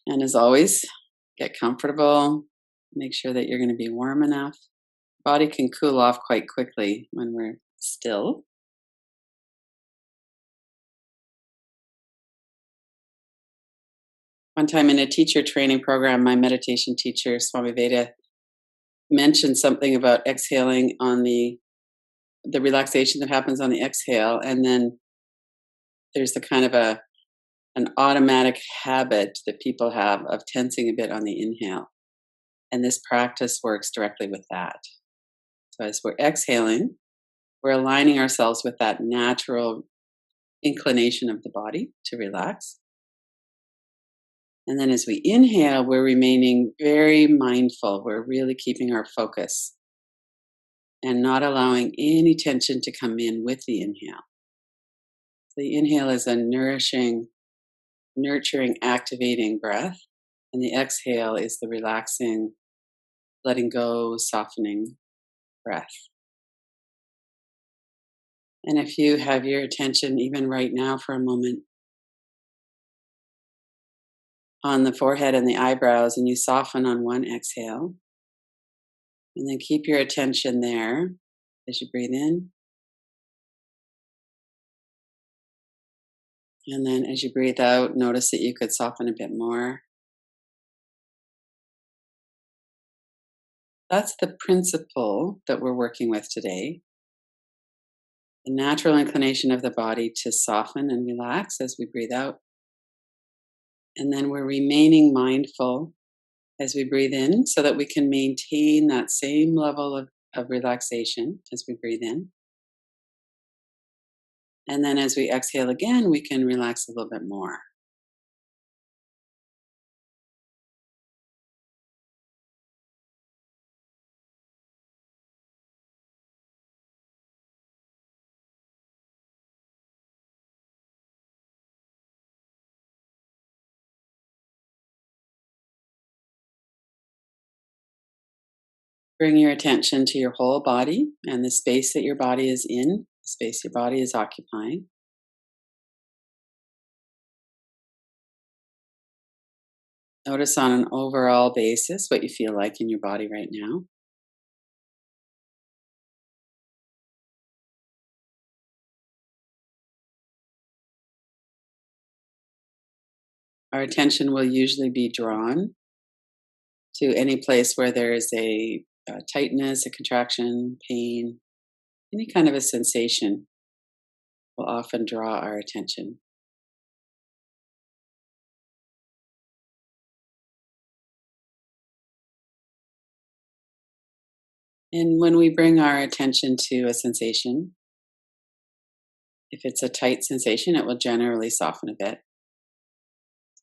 And as always, get comfortable. Make sure that you're going to be warm enough. Body can cool off quite quickly when we're still. One time in a teacher training program, my meditation teacher, Swami Veda, mentioned something about exhaling on the relaxation that happens on the exhale, and then there's the kind of an automatic habit that people have of tensing a bit on the inhale. And this practice works directly with that. So as we're exhaling, we're aligning ourselves with that natural inclination of the body to relax. And then as we inhale, we're remaining very mindful. We're really keeping our focus and not allowing any tension to come in with the inhale. The inhale is a nourishing, nurturing, activating breath. And the exhale is the relaxing, letting go, softening breath. And if you have your attention, even right now for a moment, on the forehead and the eyebrows, and you soften on one exhale, and then keep your attention there as you breathe in. And then as you breathe out, notice that you could soften a bit more. That's the principle that we're working with today. The natural inclination of the body to soften and relax as we breathe out. And then we're remaining mindful as we breathe in so that we can maintain that same level of relaxation as we breathe in. And then as we exhale again, we can relax a little bit more. Bring your attention to your whole body and the space that your body is in, the space your body is occupying. Notice on an overall basis what you feel like in your body right now. Our attention will usually be drawn to any place where there is a tightness, a contraction, pain, any kind of a sensation will often draw our attention. And when we bring our attention to a sensation, if it's a tight sensation, it will generally soften a bit.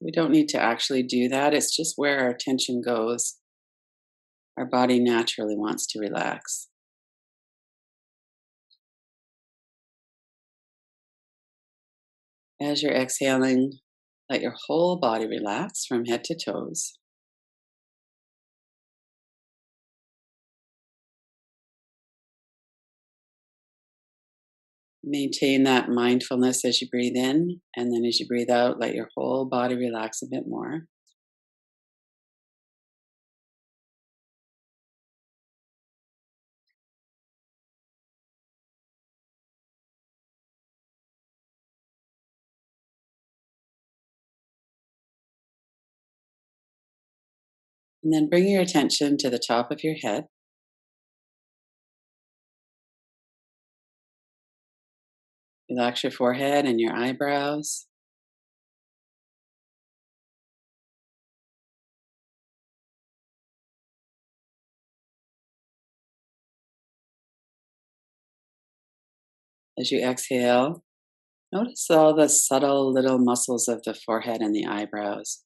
We don't need to actually do that. It's just where our attention goes. Our body naturally wants to relax. As you're exhaling, let your whole body relax from head to toes. Maintain that mindfulness as you breathe in, and then as you breathe out, let your whole body relax a bit more. And then bring your attention to the top of your head. Relax your forehead and your eyebrows. As you exhale, notice all the subtle little muscles of the forehead and the eyebrows.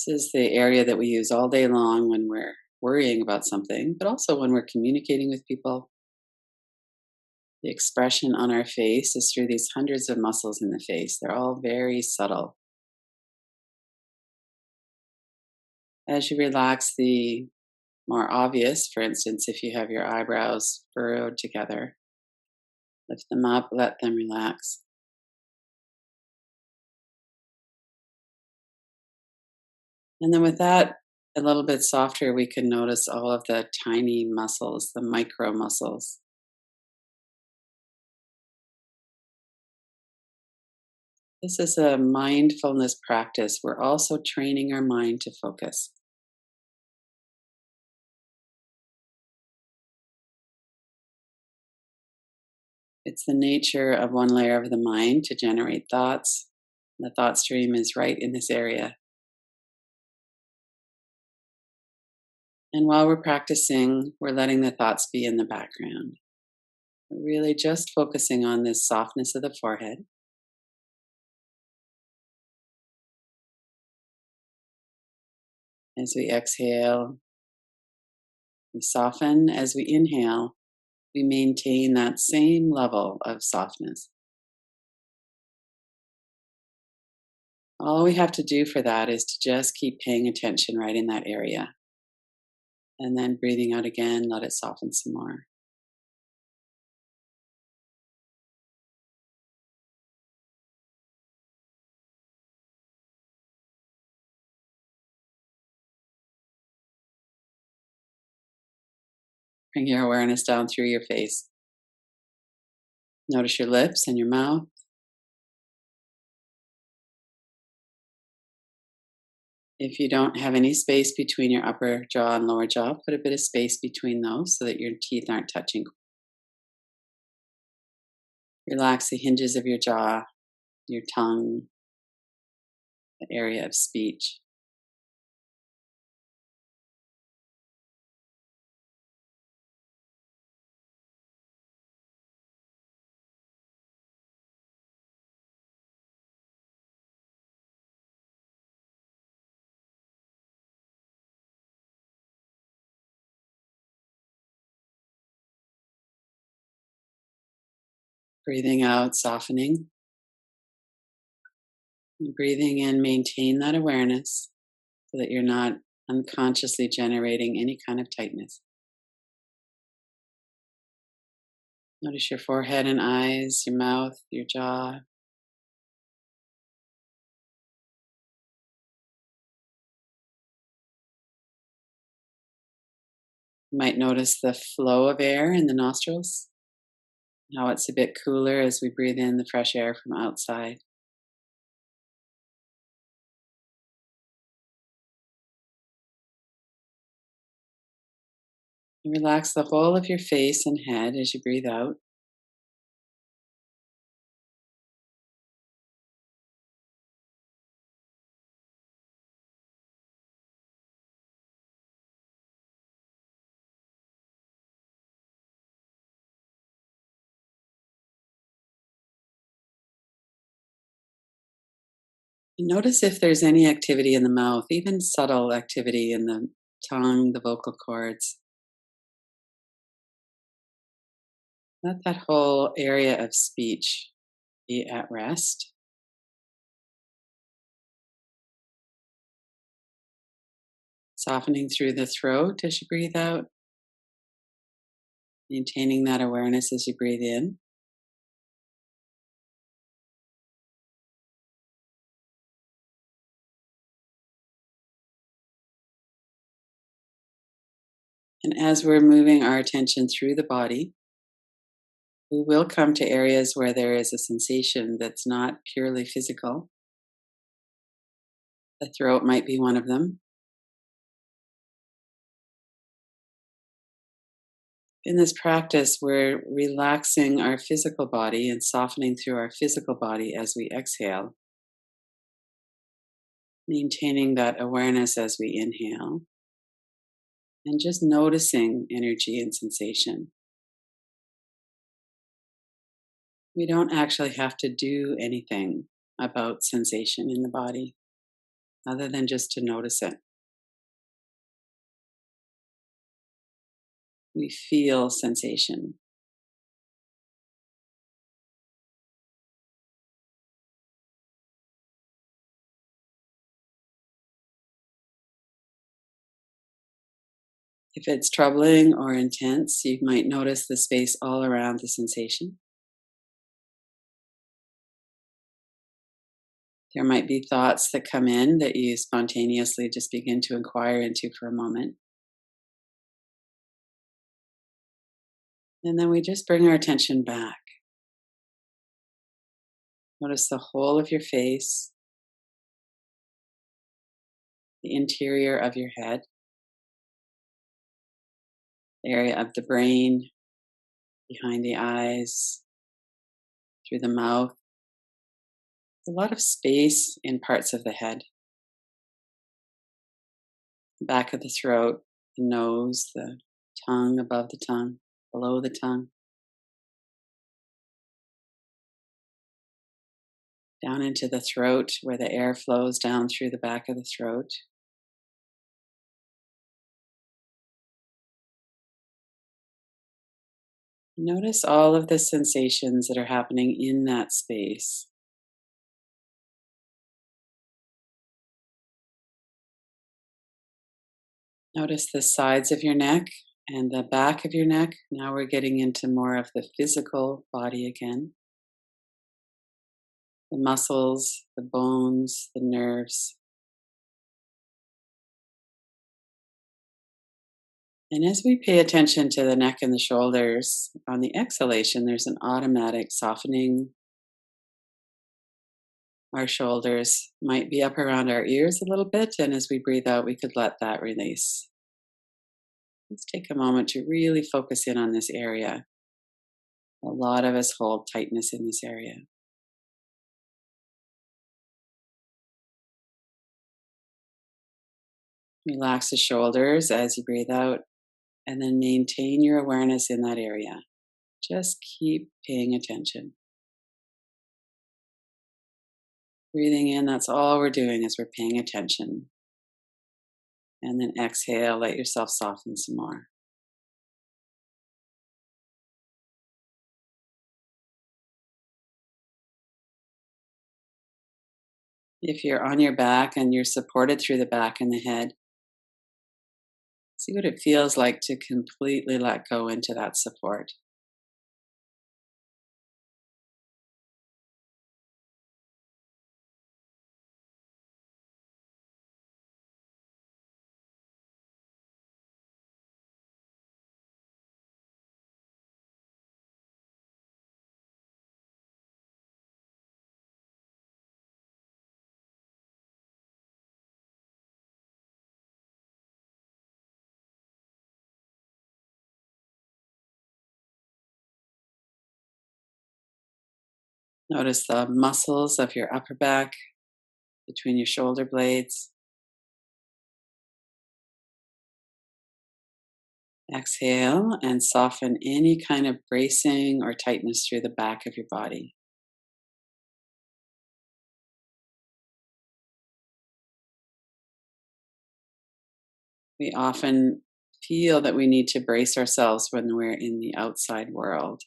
This is the area that we use all day long when we're worrying about something, but also when we're communicating with people. The expression on our face is through these hundreds of muscles in the face. They're all very subtle. As you relax the more obvious, for instance, if you have your eyebrows furrowed together, lift them up, let them relax. And then with that, a little bit softer, we can notice all of the tiny muscles, the micro muscles. This is a mindfulness practice. We're also training our mind to focus. It's the nature of one layer of the mind to generate thoughts. The thought stream is right in this area. And while we're practicing, we're letting the thoughts be in the background. We're really just focusing on this softness of the forehead. As we exhale, we soften. As we inhale, we maintain that same level of softness. All we have to do for that is to just keep paying attention right in that area. And then breathing out again, let it soften some more. Bring your awareness down through your face. Notice your lips and your mouth. If you don't have any space between your upper jaw and lower jaw, put a bit of space between those so that your teeth aren't touching. Relax the hinges of your jaw, your tongue, the area of speech. Breathing out, softening. And breathing in, maintain that awareness so that you're not unconsciously generating any kind of tightness. Notice your forehead and eyes, your mouth, your jaw. You might notice the flow of air in the nostrils, how it's a bit cooler as we breathe in the fresh air from outside. And relax the whole of your face and head as you breathe out. And notice if there's any activity in the mouth, even subtle activity in the tongue, the vocal cords. Let that whole area of speech be at rest. Softening through the throat as you breathe out, maintaining that awareness as you breathe in. And as we're moving our attention through the body, we will come to areas where there is a sensation that's not purely physical. The throat might be one of them. In this practice, we're relaxing our physical body and softening through our physical body as we exhale, maintaining that awareness as we inhale, and just noticing energy and sensation. We don't actually have to do anything about sensation in the body other than just to notice it. We feel sensation. If it's troubling or intense, you might notice the space all around the sensation. There might be thoughts that come in that you spontaneously just begin to inquire into for a moment. And then we just bring our attention back. Notice the whole of your face, the interior of your head, the area of the brain, behind the eyes, through the mouth. A lot of space in parts of the head, the back of the throat, the nose, the tongue, above the tongue, below the tongue, down into the throat where the air flows down through the back of the throat. Notice all of the sensations that are happening in that space. Notice the sides of your neck and the back of your neck. Now we're getting into more of the physical body again. The muscles, the bones, the nerves. And as we pay attention to the neck and the shoulders, on the exhalation, there's an automatic softening. Our shoulders might be up around our ears a little bit, and as we breathe out, we could let that release. Let's take a moment to really focus in on this area. A lot of us hold tightness in this area. Relax the shoulders as you breathe out, and then maintain your awareness in that area. Just keep paying attention. Breathing in, that's all we're doing is we're paying attention. And then exhale, let yourself soften some more. If you're on your back and you're supported through the back and the head, see what it feels like to completely let go into that support. Notice the muscles of your upper back between your shoulder blades. Exhale and soften any kind of bracing or tightness through the back of your body. We often feel that we need to brace ourselves when we're in the outside world.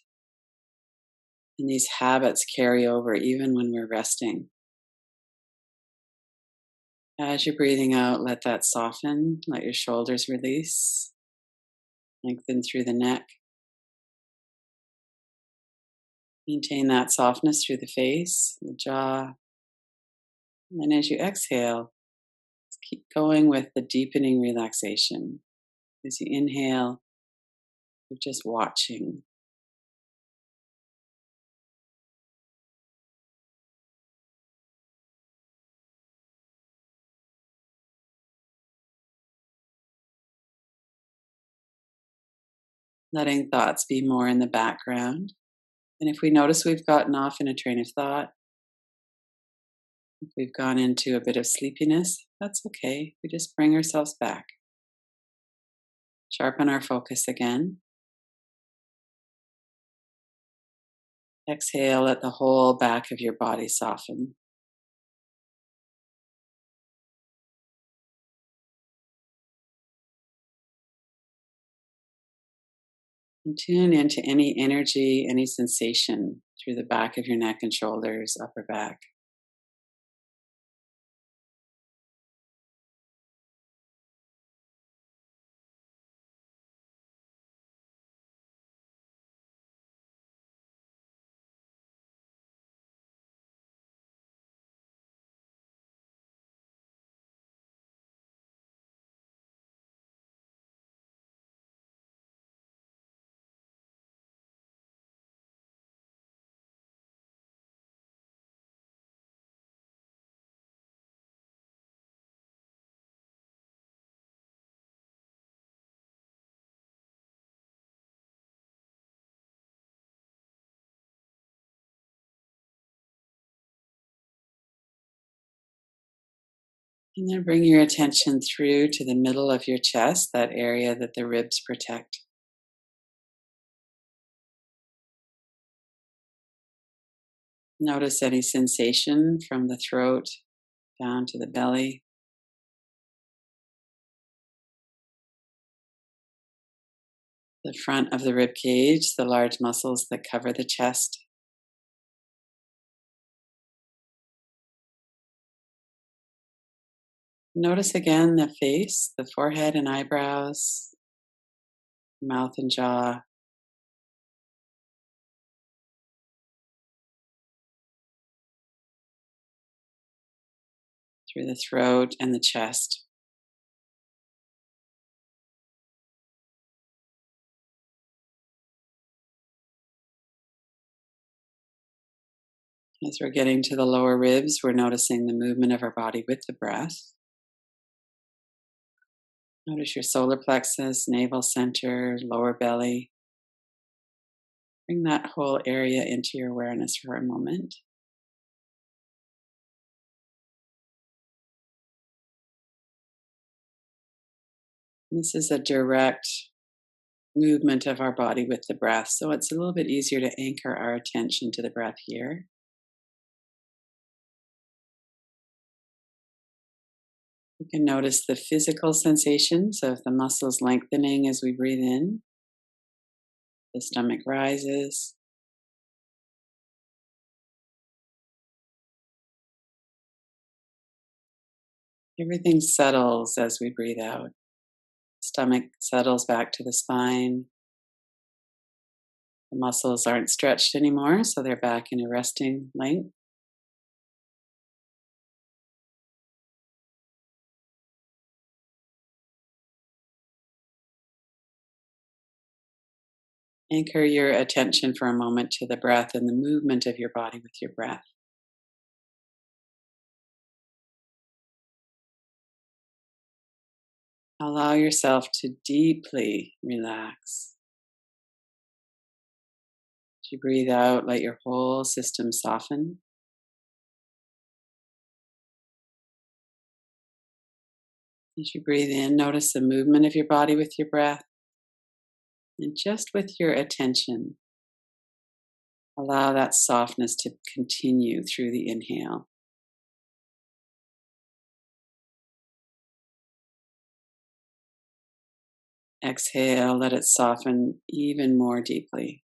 And these habits carry over even when we're resting. As you're breathing out, let that soften, let your shoulders release, lengthen through the neck. Maintain that softness through the face, the jaw. And then as you exhale, keep going with the deepening relaxation. As you inhale, you're just watching. Letting thoughts be more in the background. And if we notice we've gotten off in a train of thought, if we've gone into a bit of sleepiness, that's okay. We just bring ourselves back. Sharpen our focus again. Exhale, let the whole back of your body soften. And tune into any energy, any sensation through the back of your neck and shoulders, upper back. And then bring your attention through to the middle of your chest, that area that the ribs protect. Notice any sensation from the throat down to the belly. The front of the rib cage, the large muscles that cover the chest. Notice again the face, the forehead and eyebrows, mouth and jaw. Through the throat and the chest. As we're getting to the lower ribs, we're noticing the movement of our body with the breath. Notice your solar plexus, navel center, lower belly. Bring that whole area into your awareness for a moment. This is a direct movement of our body with the breath, so it's a little bit easier to anchor our attention to the breath here. You can notice the physical sensations of the muscles lengthening as we breathe in. The stomach rises. Everything settles as we breathe out. Stomach settles back to the spine. The muscles aren't stretched anymore, so they're back in a resting length. Anchor your attention for a moment to the breath and the movement of your body with your breath. Allow yourself to deeply relax. As you breathe out, let your whole system soften. As you breathe in, notice the movement of your body with your breath. And just with your attention, allow that softness to continue through the inhale. Exhale, let it soften even more deeply.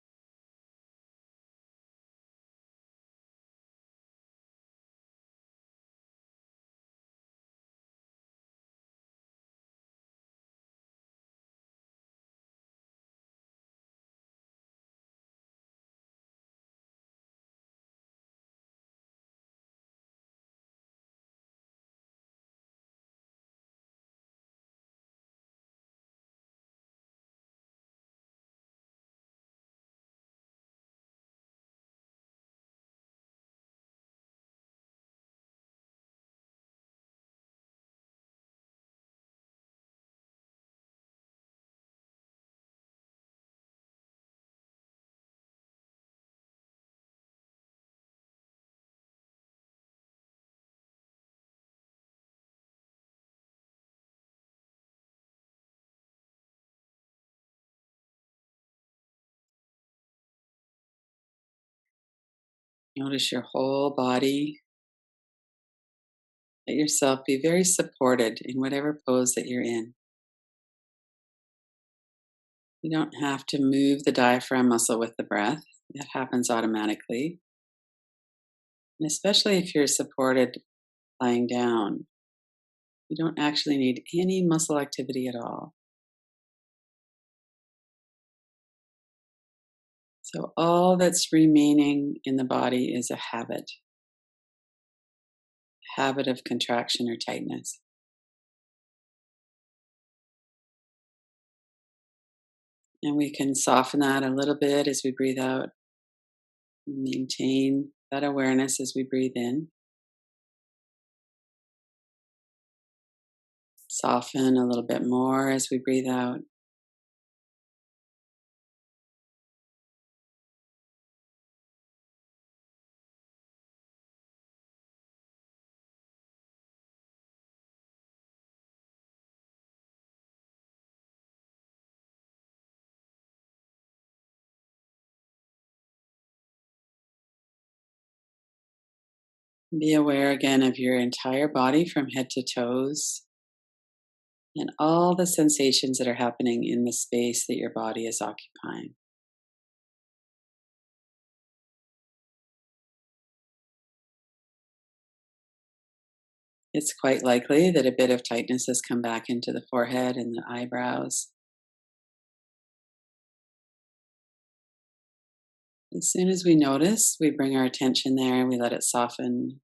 Notice your whole body. Let yourself be very supported in whatever pose that you're in. You don't have to move the diaphragm muscle with the breath, it happens automatically. And especially if you're supported lying down, you don't actually need any muscle activity at all. So, all that's remaining in the body is a habit of contraction or tightness. And we can soften that a little bit as we breathe out. Maintain that awareness as we breathe in. Soften a little bit more as we breathe out. Be aware again of your entire body from head to toes and all the sensations that are happening in the space that your body is occupying. It's quite likely that a bit of tightness has come back into the forehead and the eyebrows. As soon as we notice, we bring our attention there and we let it soften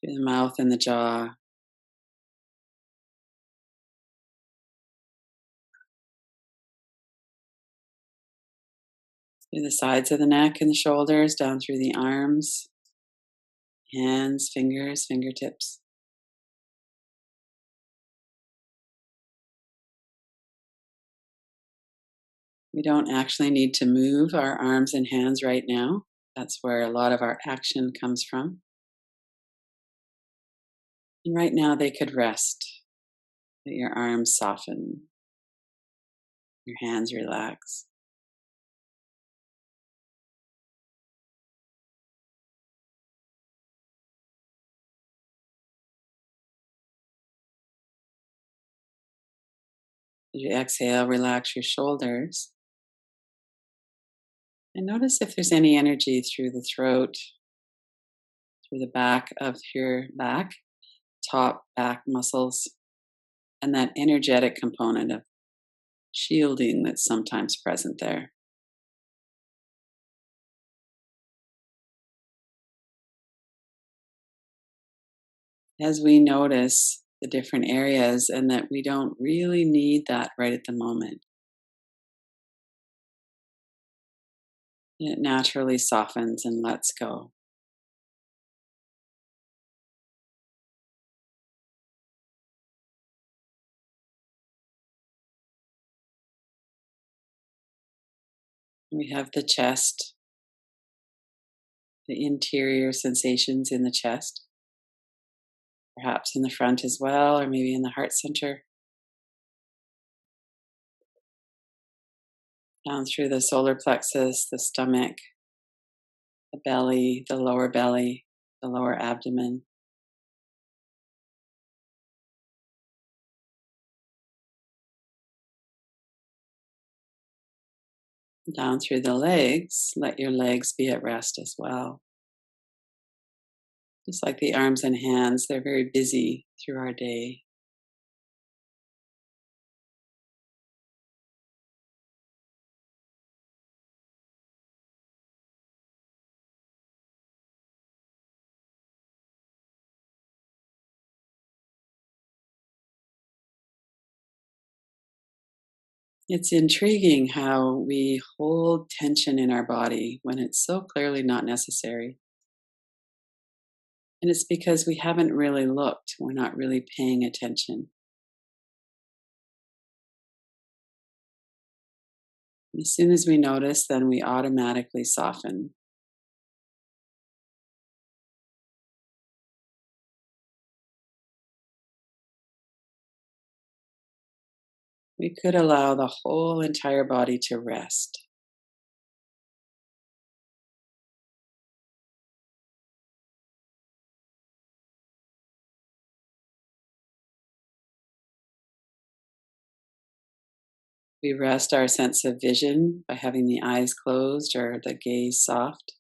through the mouth and the jaw, through the sides of the neck and the shoulders, down through the arms, hands, fingers, fingertips. We don't actually need to move our arms and hands right now. That's where a lot of our action comes from. And right now, they could rest. Let your arms soften, your hands relax. As you exhale, relax your shoulders. And notice if there's any energy through the throat, through the back of your back, top back muscles, and that energetic component of shielding that's sometimes present there. As we notice the different areas and that we don't really need that right at the moment, it naturally softens and lets go. We have the chest, the interior sensations in the chest, perhaps in the front as well, or maybe in the heart center, down through the solar plexus, the stomach, the belly, the lower abdomen, down through the legs. Let your legs be at rest as well. Just like the arms and hands, they're very busy through our day. It's intriguing how we hold tension in our body when it's so clearly not necessary. And it's because we haven't really looked, we're not really paying attention. As soon as we notice, then we automatically soften. We could allow the whole entire body to rest. We rest our sense of vision by having the eyes closed or the gaze soft.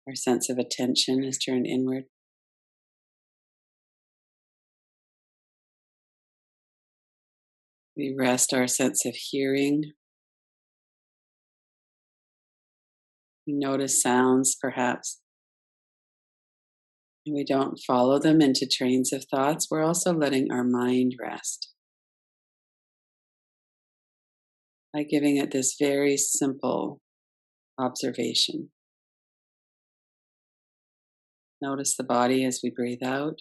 Our sense of attention is turned inward. We rest our sense of hearing. We notice sounds, perhaps, and we don't follow them into trains of thoughts. We're also letting our mind rest by giving it this very simple observation. Notice the body as we breathe out.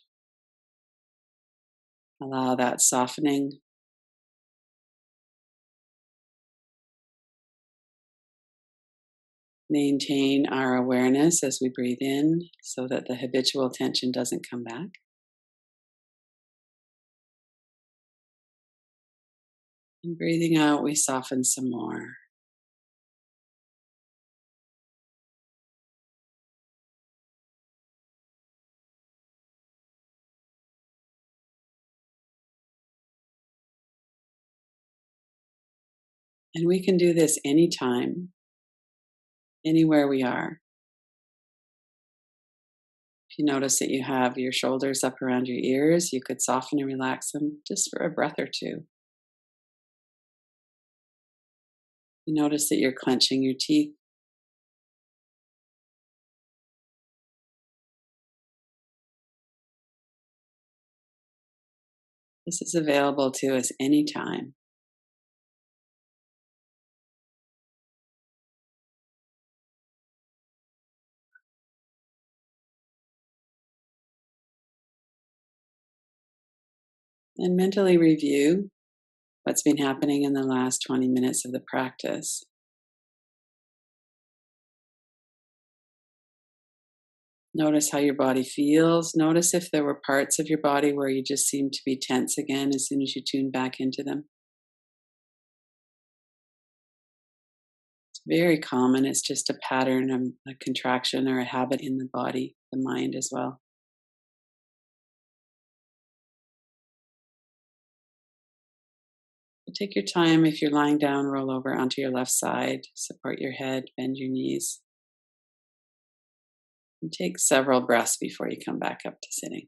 Allow that softening. Maintain our awareness as we breathe in so that the habitual tension doesn't come back. And breathing out, we soften some more. And we can do this anytime, anywhere we are. If you notice that you have your shoulders up around your ears, you could soften and relax them just for a breath or two. You notice that you're clenching your teeth. This is available to us anytime. And mentally review what's been happening in the last 20 minutes of the practice. Notice how your body feels. Notice if there were parts of your body where you just seemed to be tense again as soon as you tune back into them. It's very common. It's just a pattern, a contraction, or a habit in the body, the mind as well. But take your time. If you're lying down, roll over onto your left side, support your head, bend your knees, and take several breaths before you come back up to sitting.